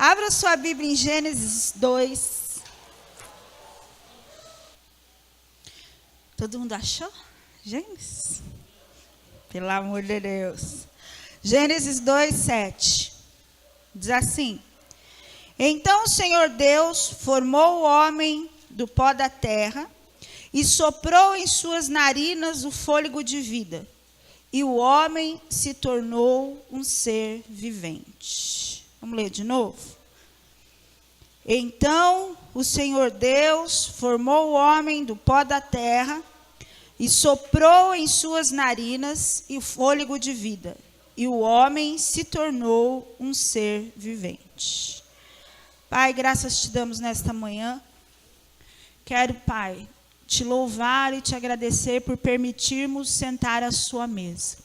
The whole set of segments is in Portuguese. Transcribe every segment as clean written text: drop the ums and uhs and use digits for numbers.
Abra sua Bíblia em Gênesis 2. Todo mundo achou? Gênesis? Pelo amor de Deus. Gênesis 2, 7. Diz assim: Então o Senhor Deus formou o homem do pó da terra e soprou em suas narinas o fôlego de vida. E o homem se tornou um ser vivente. Vamos ler de novo? Então o Senhor Deus formou o homem do pó da terra e soprou em suas narinas o fôlego de vida. E o homem se tornou um ser vivente. Pai, graças te damos nesta manhã. Quero, Pai, te louvar e te agradecer por permitirmos sentar à sua mesa.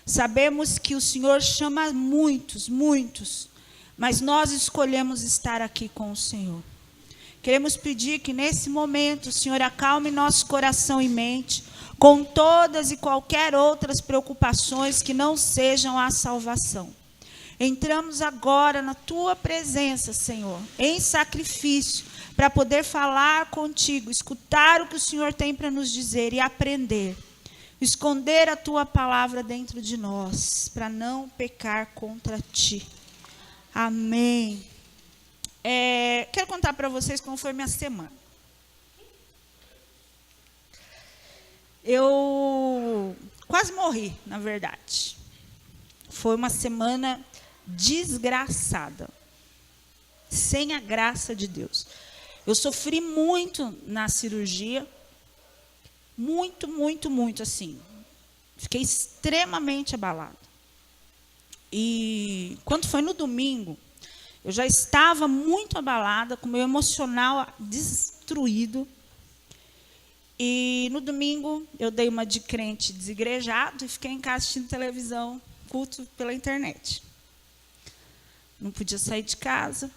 Sabemos que o Senhor chama muitos, mas nós escolhemos estar aqui com o Senhor. Queremos pedir que nesse momento o Senhor acalme nosso coração e mente com todas e qualquer outras preocupações que não sejam a salvação. Entramos agora na tua presença, Senhor, em sacrifício, para poder falar contigo, escutar o que o Senhor tem para nos dizer e aprender. Esconder a tua palavra dentro de nós, para não pecar contra ti. Amém. Quero contar para vocês como foi minha semana. Eu quase morri, na verdade. Foi uma semana desgraçada, sem a graça de Deus. Eu sofri muito na cirurgia, muito, assim. Fiquei extremamente abalada. E quando foi no domingo, eu já estava muito abalada, com o meu emocional destruído. E no domingo, eu dei uma de crente desigrejado e fiquei em casa assistindo televisão, culto pela internet. Não podia sair de casa.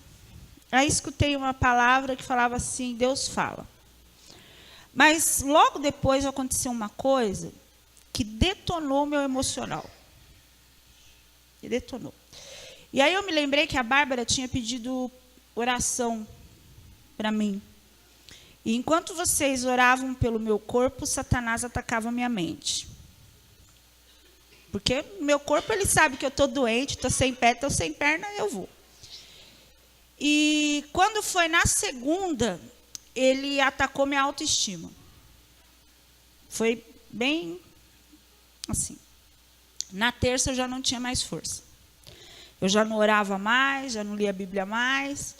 Aí escutei uma palavra que falava assim: Deus fala. Mas logo depois aconteceu uma coisa que detonou meu emocional. Detonou. E aí eu me lembrei que a Bárbara tinha pedido oração para mim. E enquanto vocês oravam pelo meu corpo, Satanás atacava a minha mente. Porque meu corpo, ele sabe que eu estou doente, estou sem pé, estou sem perna, eu vou. E quando foi na segunda, ele atacou minha autoestima. Foi bem assim. Na terça eu já não tinha mais força. Eu já não orava mais, já não lia a Bíblia mais.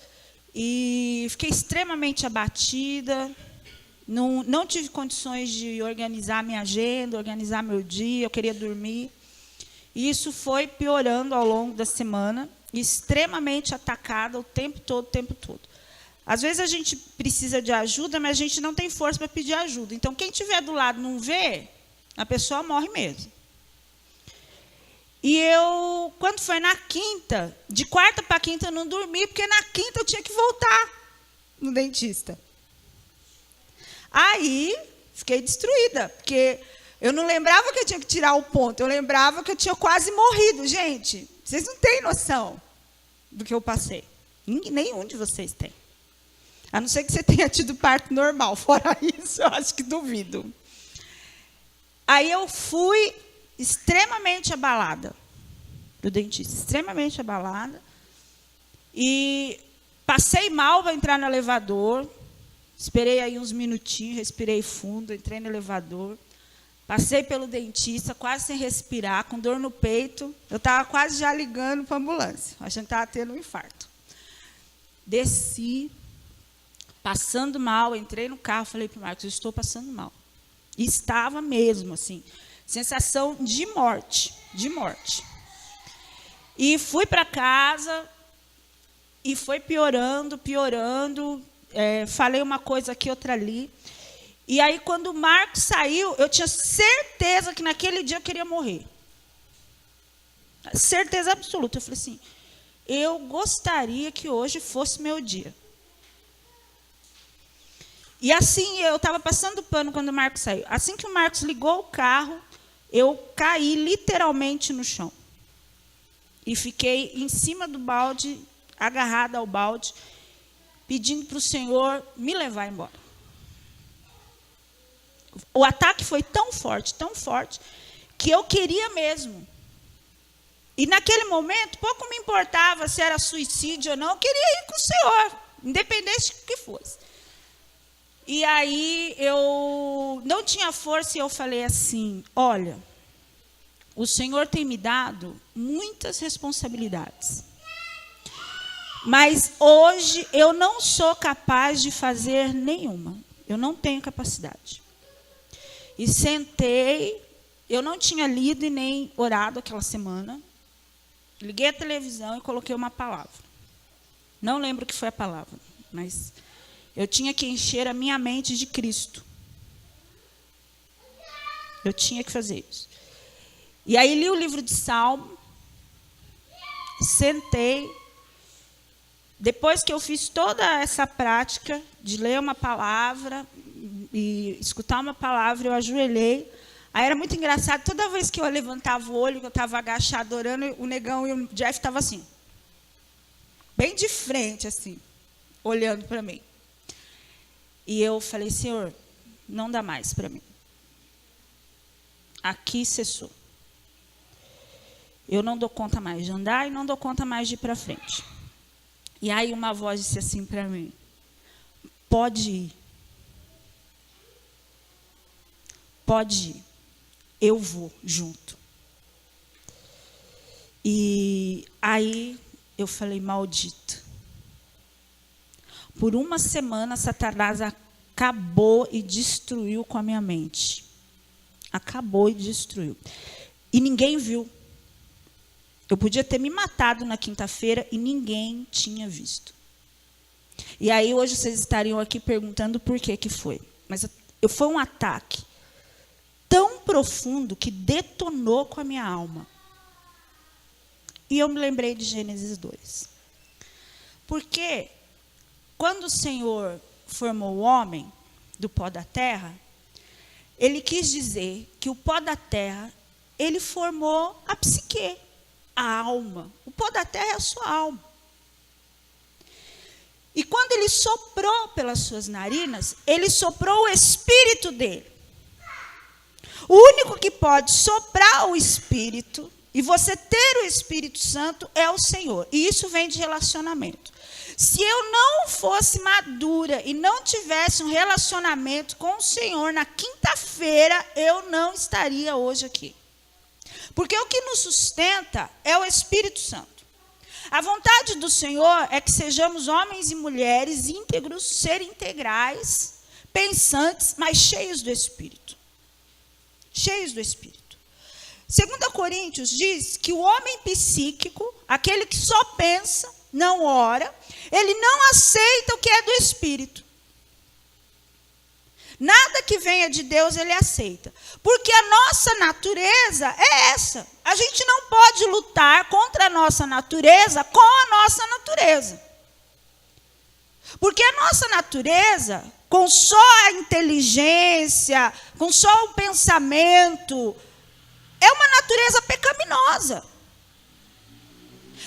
E fiquei extremamente abatida. Não tive condições de organizar minha agenda, organizar meu dia, eu queria dormir. E isso foi piorando ao longo da semana, extremamente atacada o tempo todo. Às vezes a gente precisa de ajuda, mas a gente não tem força para pedir ajuda. Então, quem estiver do lado não vê, a pessoa morre mesmo. E eu, quando foi na quinta, de quarta para quinta eu não dormi, porque na quinta eu tinha que voltar no dentista. Aí, fiquei destruída, porque eu não lembrava que eu tinha que tirar o ponto, eu lembrava que eu tinha quase morrido. Gente, vocês não têm noção do que eu passei. Nenhum de vocês tem. A não ser que você tenha tido parto normal. Fora isso, eu acho que duvido. Aí eu fui extremamente abalada do dentista, extremamente abalada. E passei mal para entrar no elevador. Esperei aí uns minutinhos, respirei fundo, entrei no elevador. Passei pelo dentista, quase sem respirar, com dor no peito. Eu estava quase já ligando para a ambulância, achando que estava tendo um infarto. Desci, passando mal, entrei no carro, falei para o Marcos: eu estou passando mal. E estava mesmo, assim, sensação de morte. E fui para casa, e foi piorando. Falei uma coisa aqui, outra ali. E aí, quando o Marcos saiu, eu tinha certeza que naquele dia eu queria morrer. Certeza absoluta. Eu falei assim: eu gostaria que hoje fosse meu dia. E assim, eu estava passando pano quando o Marcos saiu. Assim que o Marcos ligou o carro, eu caí literalmente no chão. E fiquei em cima do balde agarrada ao balde, pedindo para o Senhor me levar embora. O ataque foi tão forte, que eu queria mesmo. E naquele momento, pouco me importava se era suicídio ou não, eu queria ir com o Senhor, independente do que fosse. E aí eu não tinha força e eu falei assim, olha, o Senhor tem me dado muitas responsabilidades. Mas hoje eu não sou capaz de fazer nenhuma. Eu não tenho capacidade. E sentei, eu não tinha lido e nem orado aquela semana. Liguei a televisão e coloquei uma palavra. Não lembro o que foi a palavra, mas eu tinha que encher a minha mente de Cristo. Eu tinha que fazer isso. E aí li o livro de Salmo, sentei. Depois que eu fiz toda essa prática de ler uma palavra e escutar uma palavra, eu ajoelhei. Aí era muito engraçado, toda vez que eu levantava o olho, que eu estava agachado orando, o Negão e o Jeff estavam assim, bem de frente, assim, olhando para mim. E eu falei, Senhor, não dá mais para mim. Aqui cessou. Eu não dou conta mais de andar e não dou conta mais de ir para frente. E aí uma voz disse assim para mim, pode ir. Pode ir. Eu vou junto. E aí eu falei, maldito. Por uma semana, Satanás acabou e destruiu com a minha mente. Acabou e destruiu. E ninguém viu. Eu podia ter me matado na quinta-feira e ninguém tinha visto. E aí hoje vocês estariam aqui perguntando por que foi. Mas foi um ataque tão profundo que detonou com a minha alma. E eu me lembrei de Gênesis 2. Porque quando o Senhor formou o homem do pó da terra, ele quis dizer que o pó da terra, ele formou a psique, a alma. O pó da terra é a sua alma. E quando ele soprou pelas suas narinas, ele soprou o espírito dele. O único que pode soprar o Espírito e você ter o Espírito Santo é o Senhor. E isso vem de relacionamento. Se eu não fosse madura e não tivesse um relacionamento com o Senhor na quinta-feira, eu não estaria hoje aqui. Porque o que nos sustenta é o Espírito Santo. A vontade do Senhor é que sejamos homens e mulheres íntegros, ser integrais, pensantes, mas cheios do Espírito. Cheios do Espírito. 2 Coríntios diz que o homem psíquico, aquele que só pensa, não ora, ele não aceita o que é do Espírito. Nada que venha de Deus ele aceita. Porque a nossa natureza é essa. A gente não pode lutar contra a nossa natureza com a nossa natureza. Porque a nossa natureza, com só a inteligência, com só o pensamento, é uma natureza pecaminosa.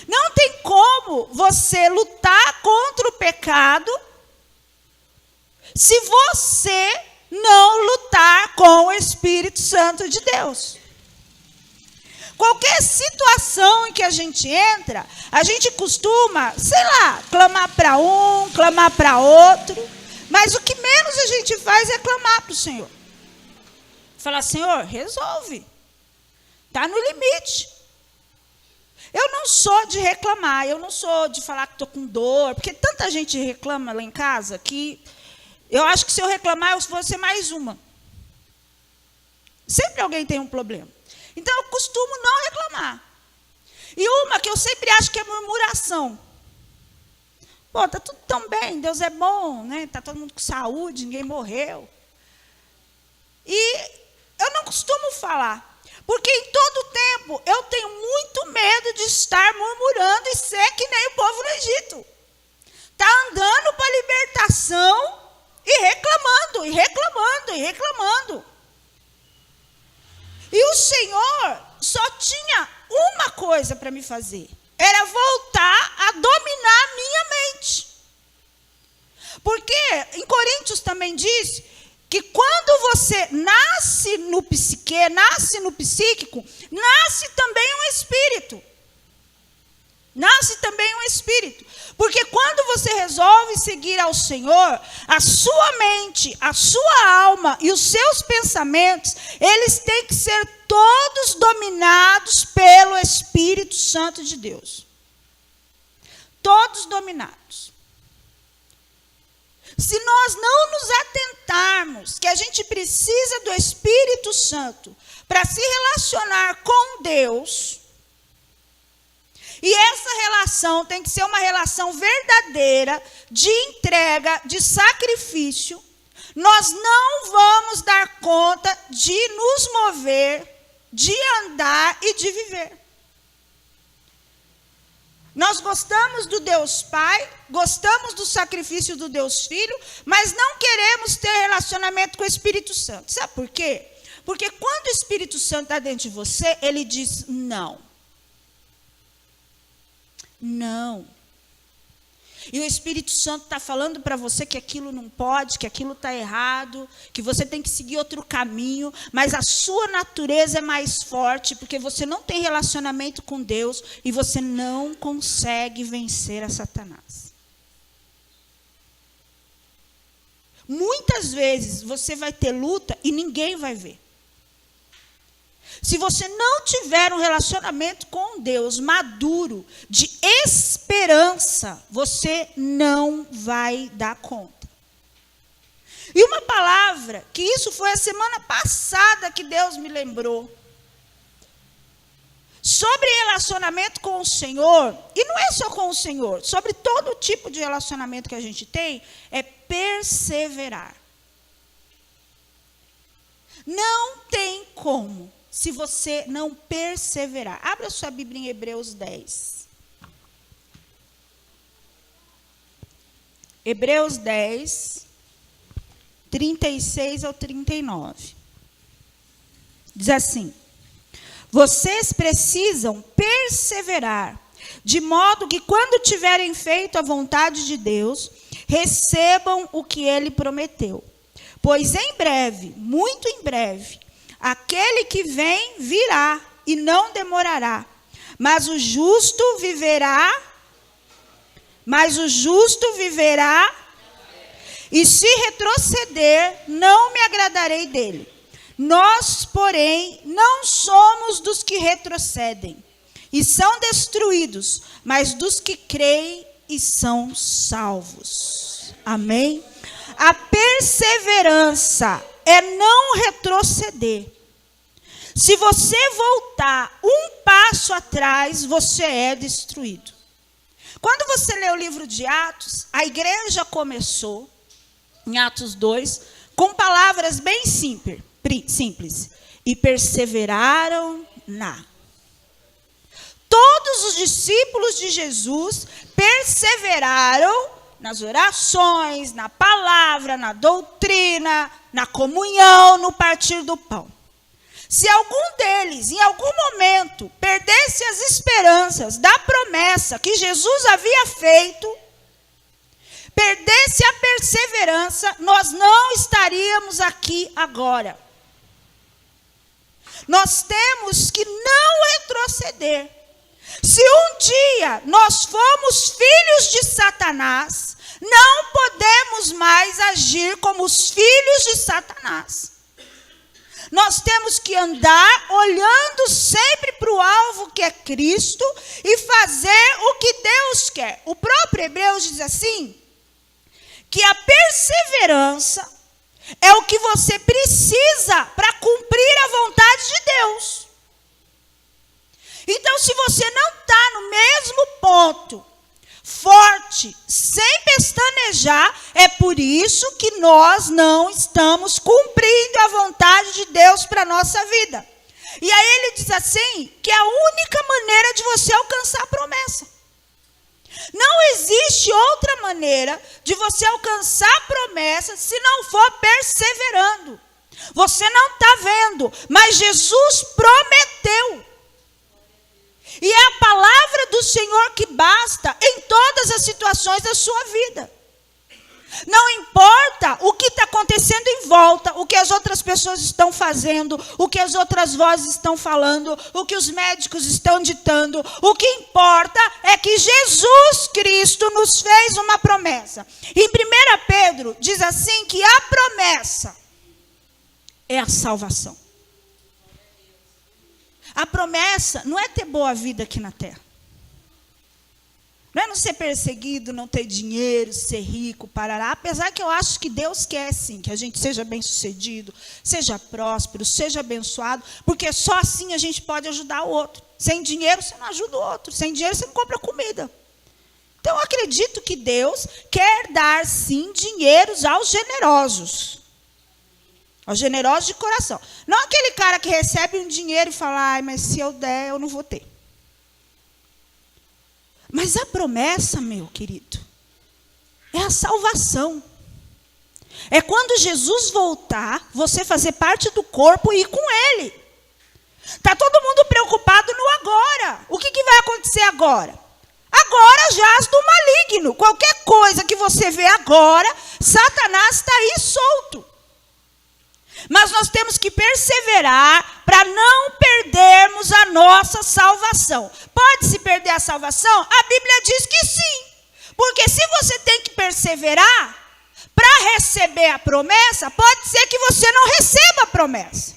Não tem como você lutar contra o pecado se você não lutar com o Espírito Santo de Deus. Qualquer situação em que a gente entra, a gente costuma, sei lá, clamar para um, clamar para outro, mas o que menos a gente faz é clamar para o Senhor. Falar, Senhor, resolve. Está no limite. Eu não sou de reclamar, eu não sou de falar que estou com dor, porque tanta gente reclama lá em casa que eu acho que se eu reclamar, eu vou ser mais uma. Sempre alguém tem um problema. Então, eu costumo não reclamar. E uma que eu sempre acho que é murmuração. Pô, está tudo tão bem, Deus é bom, né? Está todo mundo com saúde, ninguém morreu. E eu não costumo falar. Porque em todo tempo eu tenho muito medo de estar murmurando e ser que nem o povo no Egito. Está andando para a libertação e reclamando, e reclamando, e reclamando. E o Senhor só tinha uma coisa para me fazer. Era voltar a dominar também disse que quando você nasce no psique, nasce no psíquico, nasce também um espírito. Nasce também um espírito. Porque quando você resolve seguir ao Senhor, a sua mente, a sua alma e os seus pensamentos, eles têm que ser todos dominados pelo Espírito Santo de Deus. Todos dominados. Se nós não nos atentarmos que a gente precisa do Espírito Santo para se relacionar com Deus, e essa relação tem que ser uma relação verdadeira, de entrega, de sacrifício, nós não vamos dar conta de nos mover, de andar e de viver. Nós gostamos do Deus Pai, gostamos do sacrifício do Deus Filho, mas não queremos ter relacionamento com o Espírito Santo. Sabe por quê? Porque quando o Espírito Santo está dentro de você, ele diz não. Não. E o Espírito Santo está falando para você que aquilo não pode, que aquilo está errado, que você tem que seguir outro caminho, mas a sua natureza é mais forte, porque você não tem relacionamento com Deus e você não consegue vencer a Satanás. Muitas vezes você vai ter luta e ninguém vai ver. Se você não tiver um relacionamento com Deus maduro, de esperança, você não vai dar conta. E uma palavra, que isso foi a semana passada que Deus me lembrou, sobre relacionamento com o Senhor, e não é só com o Senhor, sobre todo tipo de relacionamento que a gente tem, é perseverar. Não tem como, se você não perseverar. Abra sua Bíblia em Hebreus 10. Hebreus 10, 36 ao 39. Diz assim: vocês precisam perseverar, de modo que quando tiverem feito a vontade de Deus, recebam o que ele prometeu. Pois em breve, muito em breve, aquele que vem virá e não demorará, mas o justo viverá, e se retroceder, não me agradarei dele. Nós, porém, não somos dos que retrocedem e são destruídos, mas dos que creem e são salvos. Amém? A perseverança é não retroceder. Se você voltar um passo atrás, você é destruído. Quando você lê o livro de Atos, a igreja começou, em Atos 2, com palavras bem simples. E perseveraram na. Todos os discípulos de Jesus perseveraram nas orações, na palavra, na doutrina, na comunhão, no partir do pão. Se algum deles, em algum momento, perdesse as esperanças da promessa que Jesus havia feito, perdesse a perseverança, nós não estaríamos aqui agora. Nós temos que não retroceder. Se um dia nós fomos filhos de Satanás, não podemos mais agir como os filhos de Satanás. Nós temos que andar olhando sempre para o alvo que é Cristo e fazer o que Deus quer. O próprio Hebreus diz assim, que a perseverança é o que você precisa para cumprir a vontade de Deus. Então, se você não está no mesmo ponto, forte, sem pestanejar, é por isso que nós não estamos cumprindo a vontade de Deus para a nossa vida. E aí ele diz assim, que é a única maneira de você alcançar a promessa. Não existe outra maneira de você alcançar a promessa se não for perseverando. Você não está vendo, mas Jesus prometeu. E é a palavra do Senhor que basta em todas as situações da sua vida. Não importa importa o que está acontecendo em volta, o que as outras pessoas estão fazendo, o que as outras vozes estão falando, o que os médicos estão ditando. O que importa é que Jesus Cristo nos fez uma promessa. Em 1 Pedro diz assim que a promessa é a salvação. A promessa não é ter boa vida aqui na terra. Não é não ser perseguido, não ter dinheiro, ser rico, parará. Apesar que eu acho que Deus quer sim, que a gente seja bem-sucedido, seja próspero, seja abençoado, porque só assim a gente pode ajudar o outro. Sem dinheiro você não ajuda o outro, sem dinheiro você não compra comida. Então eu acredito que Deus quer dar sim dinheiros aos generosos. Aos generosos de coração. Não aquele cara que recebe um dinheiro e fala, ai, mas se eu der, eu não vou ter. Mas a promessa, meu querido, é a salvação. É quando Jesus voltar, você fazer parte do corpo e ir com Ele. Está todo mundo preocupado no agora. O que vai acontecer agora? Agora jaz do maligno. Qualquer coisa que você vê agora, Satanás está aí solto. Mas nós temos que perseverar para não perdermos a nossa salvação. Pode-se perder a salvação? A Bíblia diz que sim. Porque se você tem que perseverar para receber a promessa, pode ser que você não receba a promessa.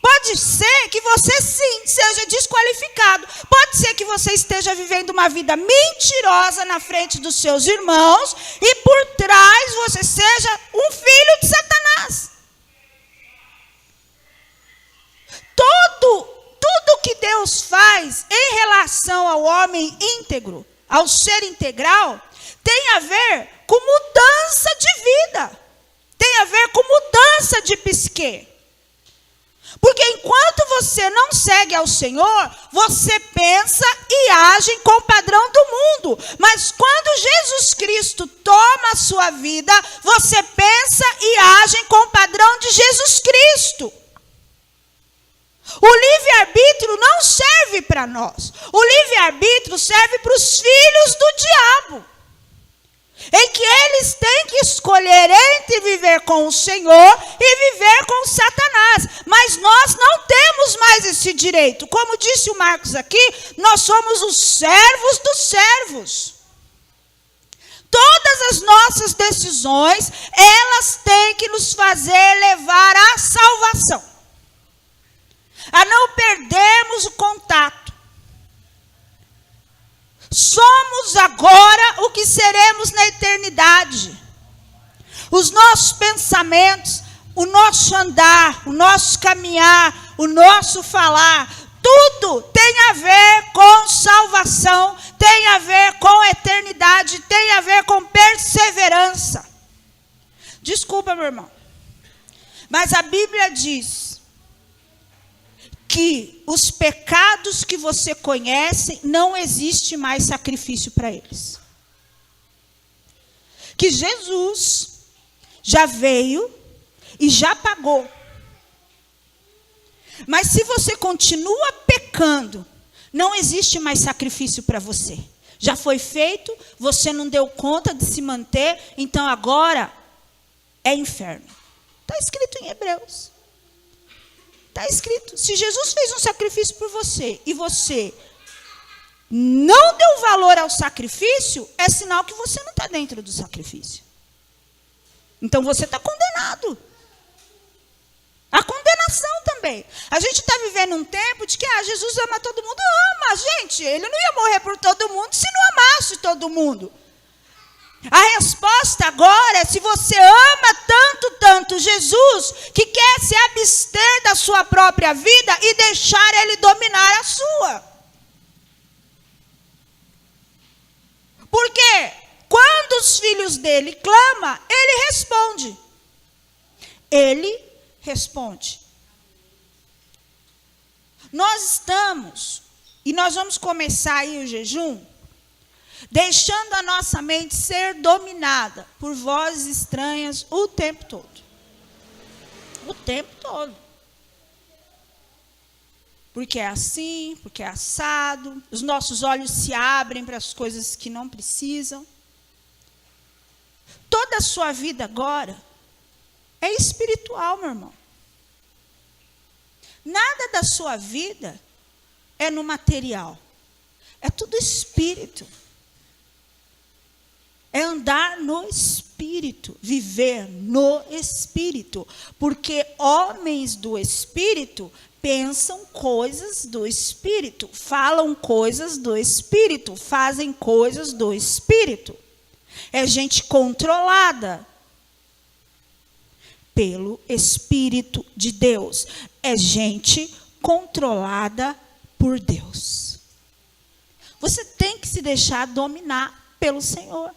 Pode ser que você sim seja desqualificado. Pode ser que você esteja vivendo uma vida mentirosa na frente dos seus irmãos e por trás você seja um filho de Satanás. Tudo que Deus faz em relação ao homem íntegro, ao ser integral, tem a ver com mudança de vida. Tem a ver com mudança de psique. Porque enquanto você não segue ao Senhor, você pensa e age com o padrão do mundo. Mas quando Jesus Cristo toma a sua vida, você pensa e age com o padrão de Jesus Cristo. O livre-arbítrio não serve para nós. O livre-arbítrio serve para os filhos do diabo. Em que eles têm que escolher entre viver com o Senhor e viver com Satanás. Mas nós não temos mais esse direito. Como disse o Marcos aqui, nós somos os servos dos servos. Todas as nossas decisões, elas têm que nos fazer levar à salvação. A não perdermos o contato. Somos agora o que seremos na eternidade. Os nossos pensamentos, o nosso andar, o nosso caminhar, o nosso falar, tudo tem a ver com salvação, tem a ver com eternidade, tem a ver com perseverança. Desculpa, meu irmão, mas a Bíblia diz que os pecados que você conhece, não existe mais sacrifício para eles. Que Jesus já veio e já pagou. Mas se você continua pecando, não existe mais sacrifício para você. Já foi feito, você não deu conta de se manter, então agora é inferno. Está escrito em Hebreus. Está escrito, se Jesus fez um sacrifício por você e você não deu valor ao sacrifício, é sinal que você não está dentro do sacrifício. Então você está condenado. A condenação também. A gente está vivendo um tempo de que Jesus ama todo mundo. Ama, gente. Ele não ia morrer por todo mundo se não amasse todo mundo. A resposta agora é se você ama tanto Jesus, que quer se abster da sua própria vida e deixar Ele dominar a sua. Porque quando os filhos dele clamam, Ele responde. Ele responde. Nós estamos, e nós vamos começar aí o jejum, deixando a nossa mente ser dominada por vozes estranhas o tempo todo. O tempo todo. Porque é assim, porque é assado. Os nossos olhos se abrem para as coisas que não precisam. Toda a sua vida agora é espiritual, meu irmão. Nada da sua vida é no material. É tudo espírito. É andar no espírito, viver no espírito. Porque homens do espírito pensam coisas do espírito, falam coisas do espírito, fazem coisas do espírito. É gente controlada pelo Espírito de Deus. É gente controlada por Deus. Você tem que se deixar dominar pelo Senhor.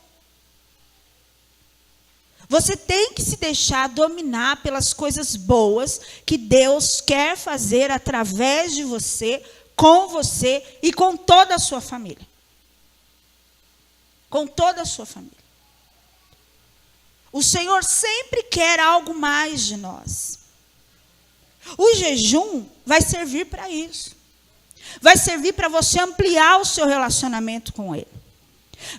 Você tem que se deixar dominar pelas coisas boas que Deus quer fazer através de você, com você e com toda a sua família. Com toda a sua família. O Senhor sempre quer algo mais de nós. O jejum vai servir para isso. Vai servir para você ampliar o seu relacionamento com Ele.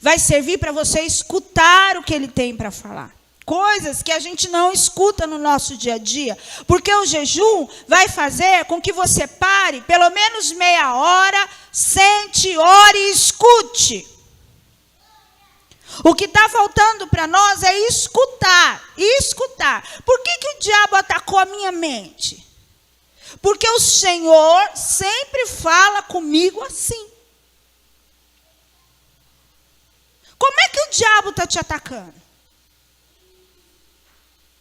Vai servir para você escutar o que Ele tem para falar. Coisas que a gente não escuta no nosso dia a dia. Porque o jejum vai fazer com que você pare pelo menos meia hora, sente, ore e escute. O que está faltando para nós é escutar. Escutar. Por que o diabo atacou a minha mente? Porque o Senhor sempre fala comigo assim. Como é que o diabo está te atacando?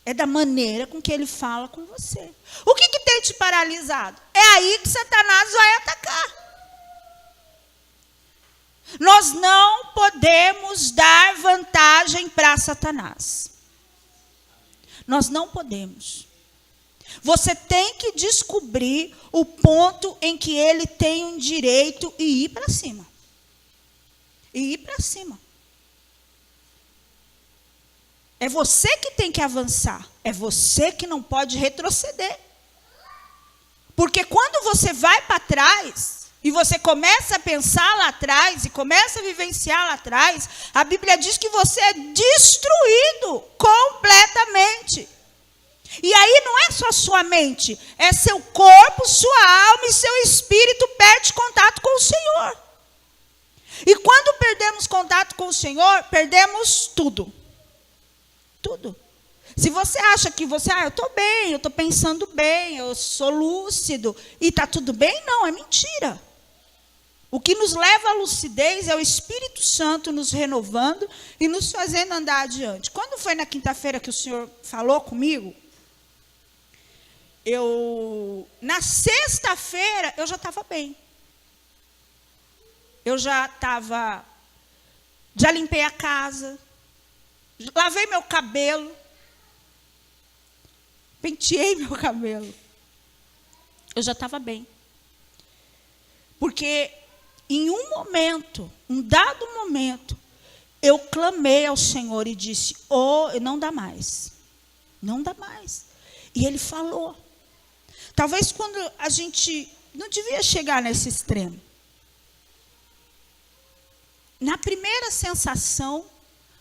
É da maneira com que ele fala com você. O que tem te paralisado? É aí que Satanás vai atacar. Nós não podemos dar vantagem para Satanás. Nós não podemos. Você tem que descobrir o ponto em que ele tem um direito e ir para cima. E ir para cima. É você que tem que avançar. É você que não pode retroceder. Porque quando você vai para trás, e você começa a pensar lá atrás, e começa a vivenciar lá atrás, a Bíblia diz que você é destruído completamente. E aí não é só sua mente, é seu corpo, sua alma e seu espírito perde contato com o Senhor. E quando perdemos contato com o Senhor, perdemos tudo. Tudo. Se você acha que eu estou bem, eu estou pensando bem, eu sou lúcido, e está tudo bem, não, é mentira. O que nos leva à lucidez é o Espírito Santo nos renovando e nos fazendo andar adiante. Quando foi na quinta-feira que o Senhor falou comigo, na sexta-feira, eu já estava bem. Já limpei a casa, lavei meu cabelo, penteei meu cabelo. Eu já estava bem. Porque em um dado momento, eu clamei ao Senhor e disse, não dá mais. Não dá mais. E Ele falou. Talvez quando a gente não devia chegar nesse extremo. Na primeira sensação,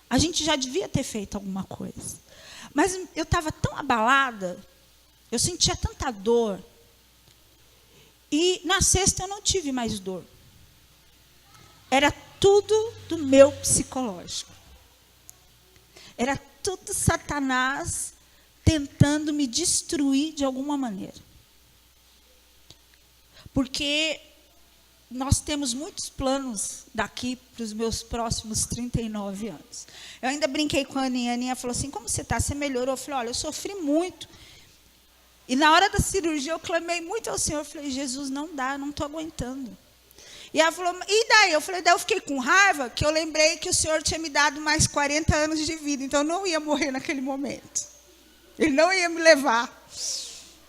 a gente já devia ter feito alguma coisa. Mas eu estava tão abalada, eu sentia tanta dor. E na sexta eu não tive mais dor. Era tudo do meu psicológico. Era tudo Satanás tentando me destruir de alguma maneira. Porque nós temos muitos planos daqui para os meus próximos 39 anos. Eu ainda brinquei com a Aninha. A Aninha falou assim, como você está? Você melhorou? Eu falei, olha, eu sofri muito. E na hora da cirurgia eu clamei muito ao Senhor. Eu falei, Jesus, não dá, eu não estou aguentando. E ela falou, e daí? Eu falei, daí eu fiquei com raiva, que eu lembrei que o Senhor tinha me dado mais 40 anos de vida. Então eu não ia morrer naquele momento. Ele não ia me levar.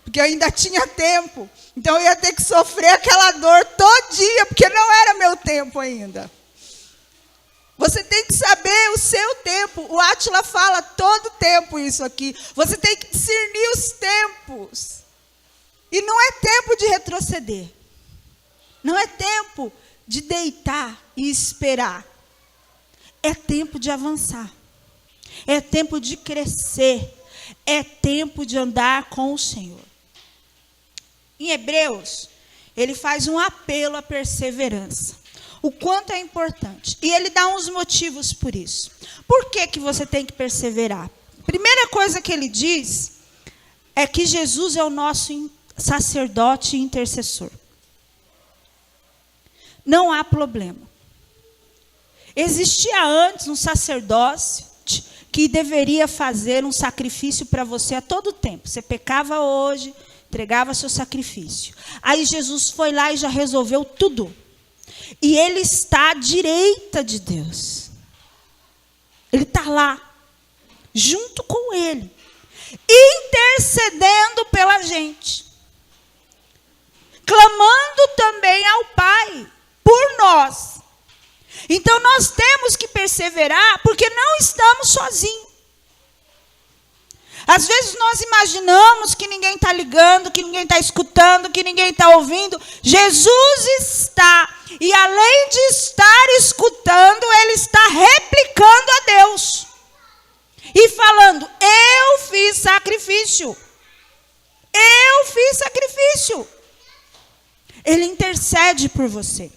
Porque eu ainda tinha tempo. Então eu ia ter que sofrer aquela dor todo dia, porque não era meu tempo ainda. Você tem que saber o seu tempo. O Átila fala todo tempo isso aqui. Você tem que discernir os tempos. E não é tempo de retroceder. Não é tempo de deitar e esperar. É tempo de avançar. É tempo de crescer. É tempo de andar com o Senhor. Em Hebreus, ele faz um apelo à perseverança. O quanto é importante. E ele dá uns motivos por isso. Por que você tem que perseverar? Primeira coisa que ele diz é que Jesus é o nosso sacerdote e intercessor. Não há problema. Existia antes um sacerdote que deveria fazer um sacrifício para você a todo tempo. Você pecava hoje, entregava seu sacrifício. Aí Jesus foi lá e já resolveu tudo. E ele está à direita de Deus. Ele está lá, junto com ele, intercedendo pela gente. Clamando também ao Pai por nós. Então nós temos que perseverar, porque não estamos sozinhos. Às vezes nós imaginamos que ninguém está ligando, que ninguém está escutando, que ninguém está ouvindo. Jesus está. E além de estar escutando, ele está replicando a Deus. E falando, eu fiz sacrifício. Eu fiz sacrifício. Ele intercede por você.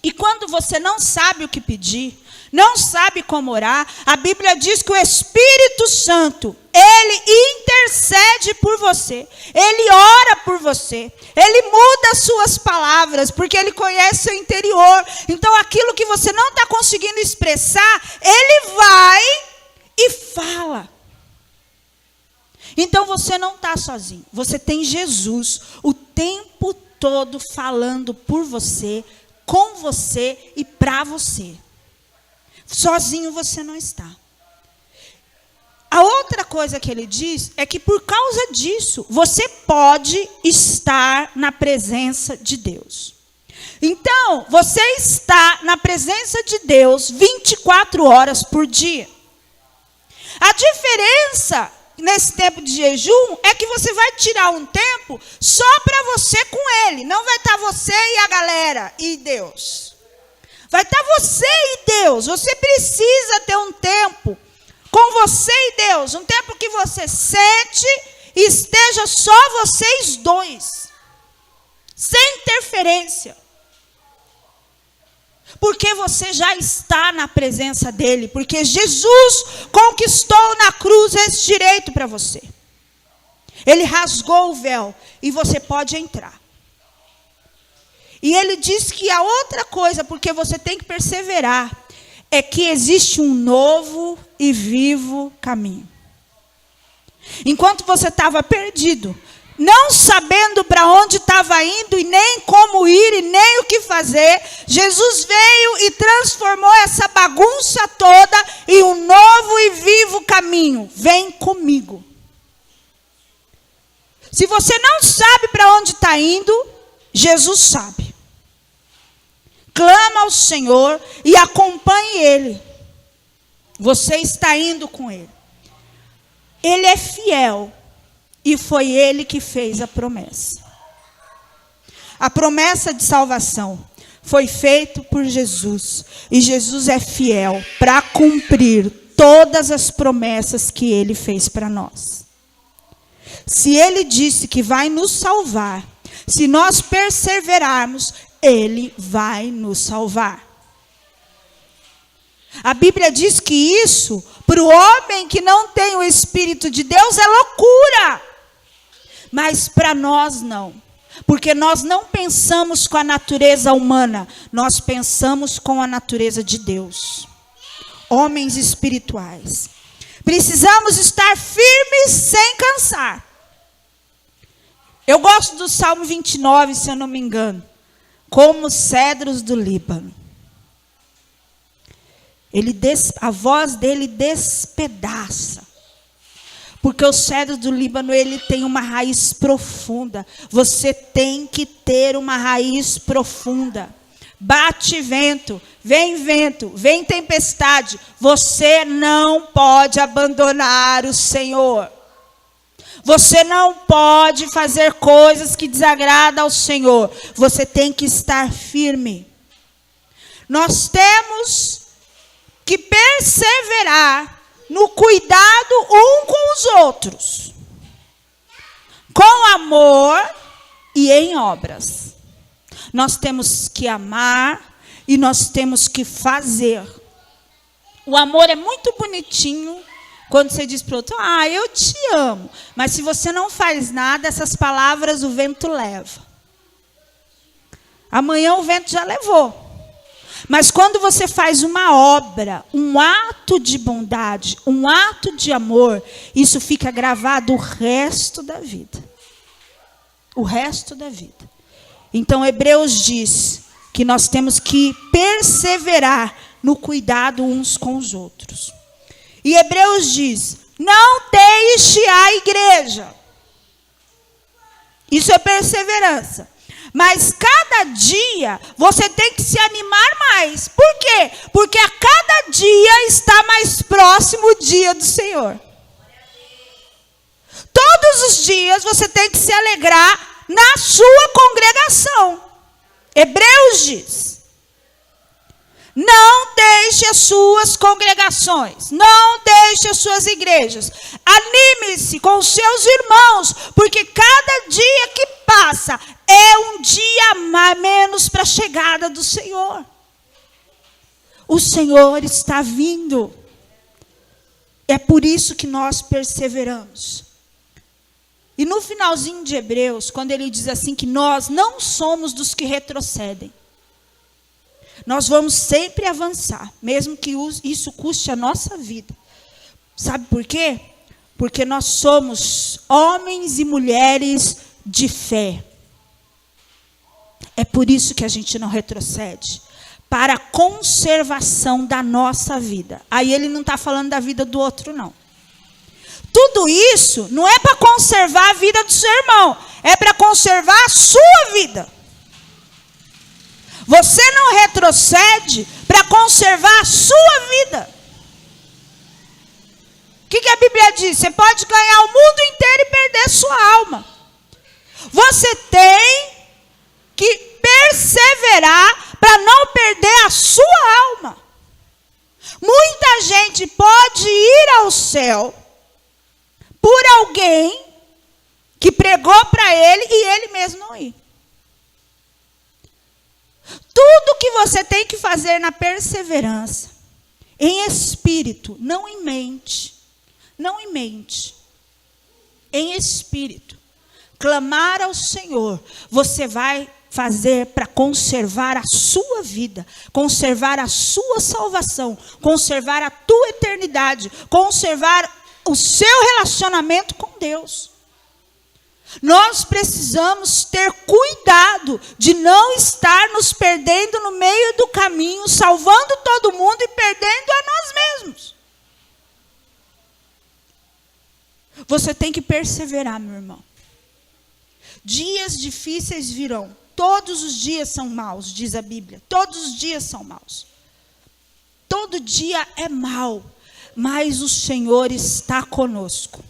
E quando você não sabe o que pedir, não sabe como orar, a Bíblia diz que o Espírito Santo, ele intercede por você, ele ora por você, ele muda as suas palavras, porque ele conhece seu interior. Então aquilo que você não está conseguindo expressar, ele vai e fala. Então você não está sozinho, você tem Jesus o tempo todo falando por você, com você e para você. Sozinho você não está. A outra coisa que ele diz é que por causa disso, você pode estar na presença de Deus. Então, você está na presença de Deus 24 horas por dia. A diferença nesse tempo de jejum é que você vai tirar um tempo só para você com ele. Não vai estar você e a galera e Deus. Vai estar você e Deus. Você precisa ter um tempo com você e Deus. Um tempo que você sente e esteja só vocês dois. Sem interferência. Porque você já está na presença dele. Porque Jesus conquistou na cruz esse direito para você. Ele rasgou o véu e você pode entrar. E ele diz que a outra coisa, porque você tem que perseverar, é que existe um novo e vivo caminho. Enquanto você estava perdido, não sabendo para onde estava indo, e nem como ir, e nem o que fazer, Jesus veio e transformou essa bagunça toda em um novo e vivo caminho. Vem comigo. Se você não sabe para onde está indo, Jesus sabe. Clama ao Senhor e acompanhe Ele. Você está indo com Ele. Ele é fiel. E foi Ele que fez a promessa. A promessa de salvação foi feita por Jesus. E Jesus é fiel para cumprir todas as promessas que Ele fez para nós. Se Ele disse que vai nos salvar, se nós perseverarmos, Ele vai nos salvar. A Bíblia diz que isso, para o homem que não tem o Espírito de Deus, é loucura. Mas para nós não. Porque nós não pensamos com a natureza humana, nós pensamos com a natureza de Deus. Homens espirituais. Precisamos estar firmes sem cansar. Eu gosto do Salmo 29, se eu não me engano. Como os cedros do Líbano. A voz dele despedaça. Porque o cedro do Líbano, ele tem uma raiz profunda. Você tem que ter uma raiz profunda. Bate vento, vem tempestade. Você não pode abandonar o Senhor. Você não pode fazer coisas que desagradam ao Senhor. Você tem que estar firme. Nós temos que perseverar no cuidado um com os outros, com amor e em obras. Nós temos que amar e nós temos que fazer. O amor é muito bonitinho quando você diz para o outro, eu te amo. Mas se você não faz nada, essas palavras o vento leva. Amanhã o vento já levou. Mas quando você faz uma obra, um ato de bondade, um ato de amor, isso fica gravado o resto da vida. O resto da vida. Então, Hebreus diz que nós temos que perseverar no cuidado uns com os outros. E Hebreus diz, não deixe a igreja. Isso é perseverança. Mas cada dia você tem que se animar mais. Por quê? Porque a cada dia está mais próximo o dia do Senhor. Todos os dias você tem que se alegrar na sua congregação. Hebreus diz, não deixe as suas congregações, não deixe as suas igrejas. Anime-se com os seus irmãos, porque cada dia que passa é um dia a menos para a chegada do Senhor. O Senhor está vindo. É por isso que nós perseveramos. E no finalzinho de Hebreus, quando ele diz assim que nós não somos dos que retrocedem. Nós vamos sempre avançar, mesmo que isso custe a nossa vida. Sabe por quê? Porque nós somos homens e mulheres de fé. É por isso que a gente não retrocede. Para a conservação da nossa vida. Aí ele não está falando da vida do outro, não. Tudo isso não é para conservar a vida do seu irmão. É para conservar a sua vida. Você não retrocede para conservar a sua vida. O que a Bíblia diz? Você pode ganhar o mundo inteiro e perder sua alma. Você tem que perseverar para não perder a sua alma. Muita gente pode ir ao céu por alguém que pregou para ele e ele mesmo não ir. Tudo que você tem que fazer na perseverança, em espírito, não em mente, não em mente, em espírito, clamar ao Senhor, você vai fazer para conservar a sua vida, conservar a sua salvação, conservar a tua eternidade, conservar o seu relacionamento com Deus. Nós precisamos ter cuidado de não estar nos perdendo no meio do caminho, salvando todo mundo e perdendo a nós mesmos. Você tem que perseverar, meu irmão. Dias difíceis virão. Todos os dias são maus, diz a Bíblia. Todos os dias são maus. Todo dia é mau, mas o Senhor está conosco.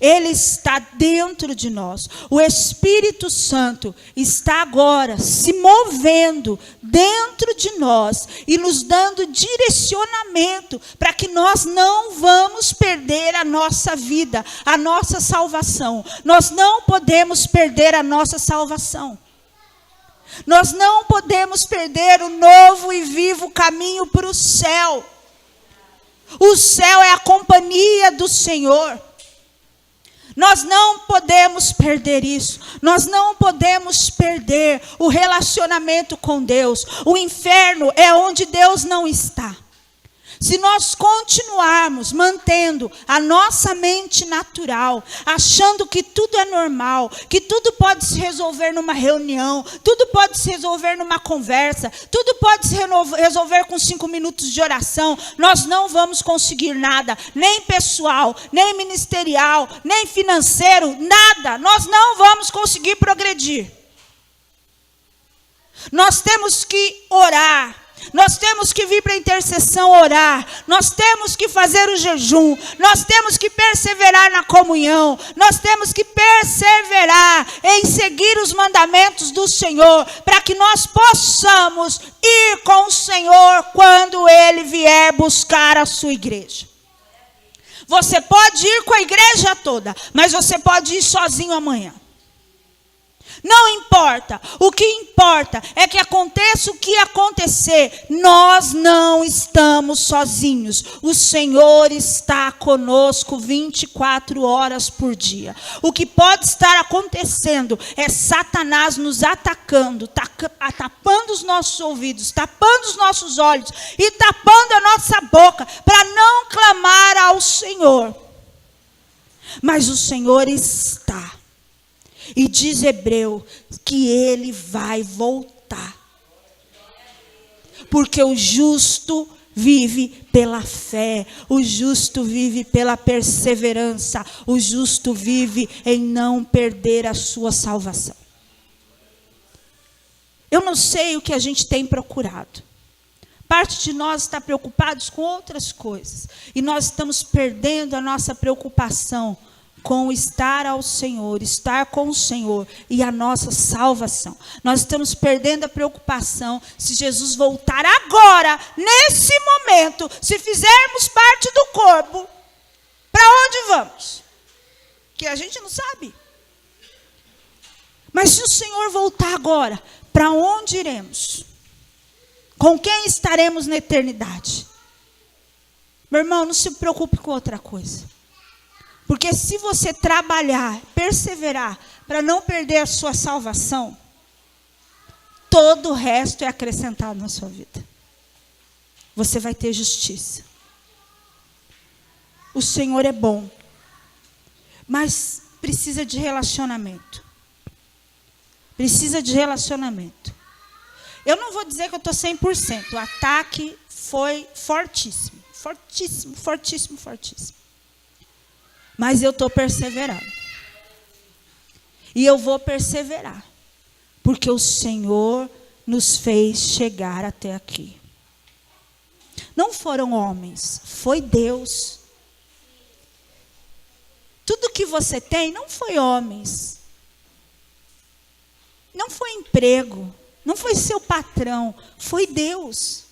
Ele está dentro de nós. O Espírito Santo está agora se movendo dentro de nós e nos dando direcionamento para que nós não vamos perder a nossa vida, a nossa salvação. Nós não podemos perder a nossa salvação. Nós não podemos perder o novo e vivo caminho para o céu. O céu é a companhia do Senhor. Nós não podemos perder isso. Nós não podemos perder o relacionamento com Deus. O inferno é onde Deus não está. Se nós continuarmos mantendo a nossa mente natural, achando que tudo é normal, que tudo pode se resolver numa reunião, tudo pode se resolver numa conversa, tudo pode se resolver com 5 minutos de oração, nós não vamos conseguir nada, nem pessoal, nem ministerial, nem financeiro, nada. Nós não vamos conseguir progredir. Nós temos que orar, Nós temos que vir para a intercessão orar. Nós temos que fazer o jejum. Nós temos que perseverar na comunhão. Nós temos que perseverar em seguir os mandamentos do Senhor, para que nós possamos ir com o Senhor quando Ele vier buscar a sua igreja. Você pode ir com a igreja toda, mas você pode ir sozinho amanhã. Não importa, o que importa é que aconteça o que acontecer, nós não estamos sozinhos. O Senhor está conosco 24 horas por dia. O que pode estar acontecendo é Satanás nos atacando, tapando os nossos ouvidos, tapando os nossos olhos e tapando a nossa boca para não clamar ao Senhor. Mas o Senhor está. E diz Hebreu que Ele vai voltar. Porque o justo vive pela fé. O justo vive pela perseverança. O justo vive em não perder a sua salvação. Eu não sei o que a gente tem procurado. Parte de nós está preocupados com outras coisas. E nós estamos perdendo a nossa preocupação com estar ao Senhor, estar com o Senhor e a nossa salvação. Nós estamos perdendo a preocupação se Jesus voltar agora, nesse momento, se fizermos parte do corpo, para onde vamos? Que a gente não sabe. Mas se o Senhor voltar agora, para onde iremos? Com quem estaremos na eternidade? Meu irmão, não se preocupe com outra coisa. Porque se você trabalhar, perseverar, para não perder a sua salvação, todo o resto é acrescentado na sua vida. Você vai ter justiça. O Senhor é bom, mas precisa de relacionamento. Precisa de relacionamento. Eu não vou dizer que eu estou 100%. O ataque foi fortíssimo. Fortíssimo, fortíssimo, fortíssimo. Mas eu estou perseverando. E eu vou perseverar. Porque o Senhor nos fez chegar até aqui. Não foram homens, foi Deus. Tudo que você tem não foi homens. Não foi emprego. Não foi seu patrão. Foi Deus.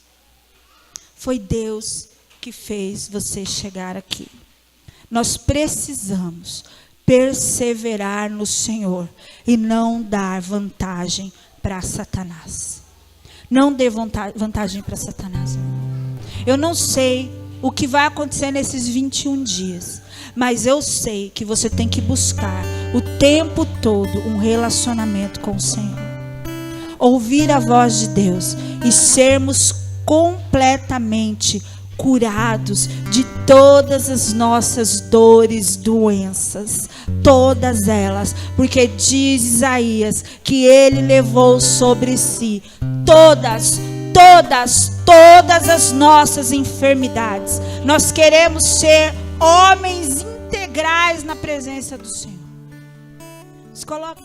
Foi Deus que fez você chegar aqui. Nós precisamos perseverar no Senhor e não dar vantagem para Satanás. Não dê vantagem para Satanás. Eu não sei o que vai acontecer nesses 21 dias, mas eu sei que você tem que buscar o tempo todo um relacionamento com o Senhor. Ouvir a voz de Deus e sermos completamente curados de todas as nossas dores, doenças, todas elas, porque diz Isaías que Ele levou sobre si todas as nossas enfermidades. Nós queremos ser homens integrais na presença do Senhor. Se coloca.